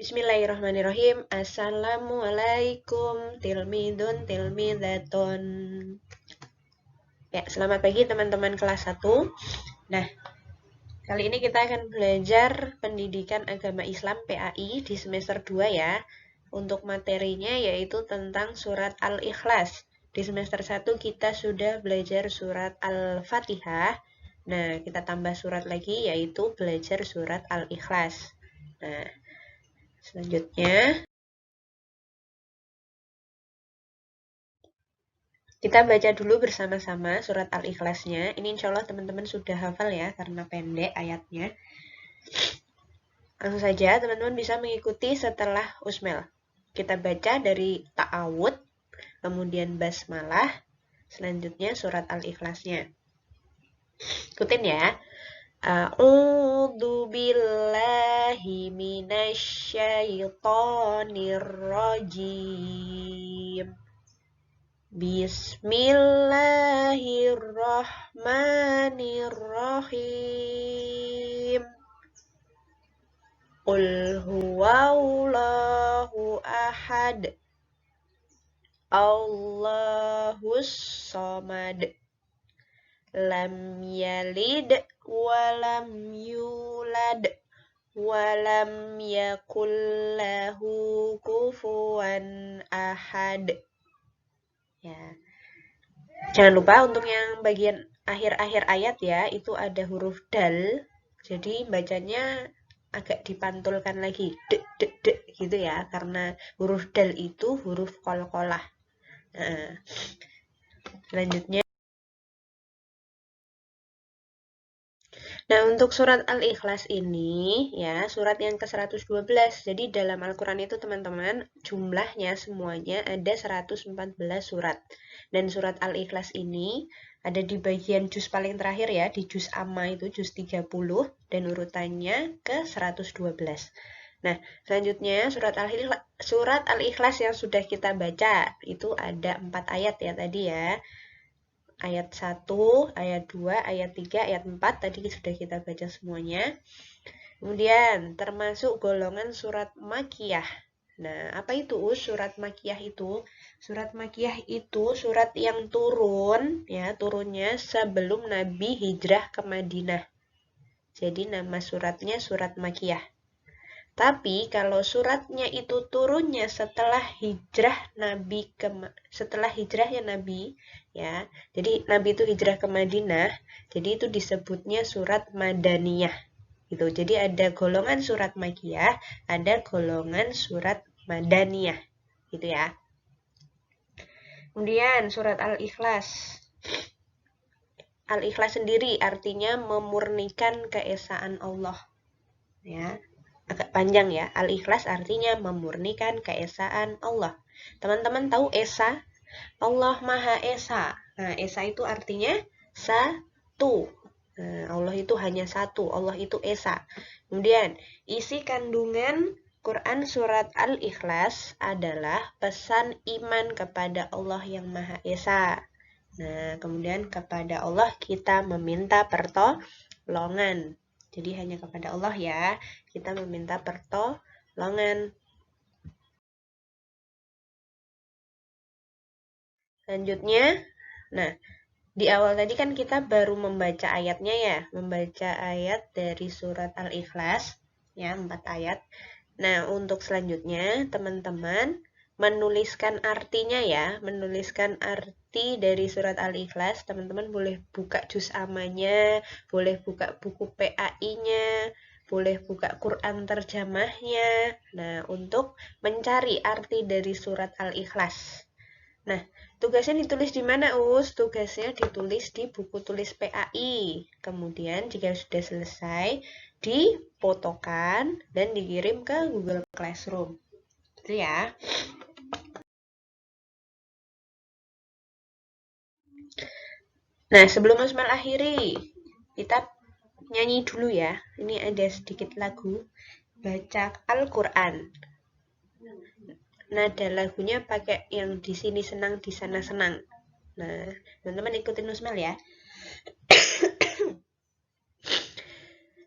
Bismillahirrahmanirrahim. Assalamualaikum tilmidun tilmidatun. Ya, selamat pagi teman-teman kelas 1. Nah, kali ini kita akan belajar Pendidikan Agama Islam PAI di semester 2 ya. Untuk materinya yaitu tentang surat Al-Ikhlas. Di semester 1 kita sudah belajar surat Al-Fatihah. Nah, kita tambah surat lagi yaitu belajar surat Al-Ikhlas. Nah, selanjutnya kita baca dulu bersama-sama surat Al-Ikhlasnya. Ini insya Allah teman-teman sudah hafal ya, karena pendek ayatnya. Langsung saja teman-teman bisa mengikuti setelah Usmel. Kita baca dari Ta'awud, kemudian Basmalah, selanjutnya surat Al-Ikhlasnya. Ikutin ya. A'udzu billahi minasyaitonir rajim. Bismillahirrahmanirrahim. Qul huwallahu ahad. Allahus samad. Lam yalid walam yulad walam yakul lahu kufuwan ahad. Ya. Jangan lupa untuk yang bagian akhir-akhir ayat ya, itu ada huruf dal. Jadi bacanya agak dipantulkan lagi. Dek dek dek gitu ya, karena huruf dal itu huruf qalqalah. Nah, selanjutnya. Nah, untuk surat Al-Ikhlas ini ya, surat yang ke-112. Jadi dalam Al-Qur'an itu teman-teman, jumlahnya semuanya ada 114 surat. Dan surat Al-Ikhlas ini ada di bagian juz paling terakhir ya, di juz amma itu juz 30 dan urutannya ke 112. Nah, selanjutnya surat Al-Ikhlas yang sudah kita baca itu ada 4 ayat ya tadi ya. Ayat 1, ayat 2, ayat 3, ayat 4 tadi sudah kita baca semuanya. Kemudian termasuk golongan surat Makiyah. Nah, apa itu surat Makiyah itu? Surat Makiyah itu surat yang turun ya, turunnya sebelum Nabi hijrah ke Madinah. Jadi nama suratnya surat Makiyah. Tapi kalau suratnya itu turunnya setelah hijrahnya Nabi ya. Jadi Nabi itu hijrah ke Madinah, jadi itu disebutnya surat Madaniyah. Gitu. Jadi ada golongan surat Makiyah, ada golongan surat Madaniyah. Gitu ya. Kemudian surat Al-Ikhlas. Al-Ikhlas sendiri artinya memurnikan keesaan Allah. Ya. Agak panjang ya. Al-Ikhlas artinya memurnikan keesaan Allah. Teman-teman tahu Esa? Allah Maha Esa. Nah, Esa itu artinya satu. Nah, Allah itu hanya satu. Allah itu Esa. Kemudian, isi kandungan Quran surat Al-Ikhlas adalah pesan iman kepada Allah yang Maha Esa. Nah, kemudian kepada Allah kita meminta pertolongan. Jadi hanya kepada Allah ya, kita meminta pertolongan. Selanjutnya, nah di awal tadi kan kita baru membaca ayatnya ya, membaca ayat dari surat Al-Ikhlas, ya 4 ayat. Nah untuk selanjutnya teman-teman menuliskan artinya ya, menuliskan arti dari surat Al-Ikhlas. Teman-teman boleh buka juz amanya, boleh buka buku PAI-nya, boleh buka Quran terjemahnya. Nah, untuk mencari arti dari surat Al-Ikhlas. Nah, tugasnya ditulis di mana, Us? Tugasnya ditulis di buku tulis PAI. Kemudian jika sudah selesai, difotokan dan dikirim ke Google Classroom. Itu ya. Nah, sebelum Usman akhiri, kita nyanyi dulu ya. Ini ada sedikit lagu baca Al-Quran. Nada lagunya pakai yang di sini senang, di sana senang. Nah, teman-teman ikutin Usman ya.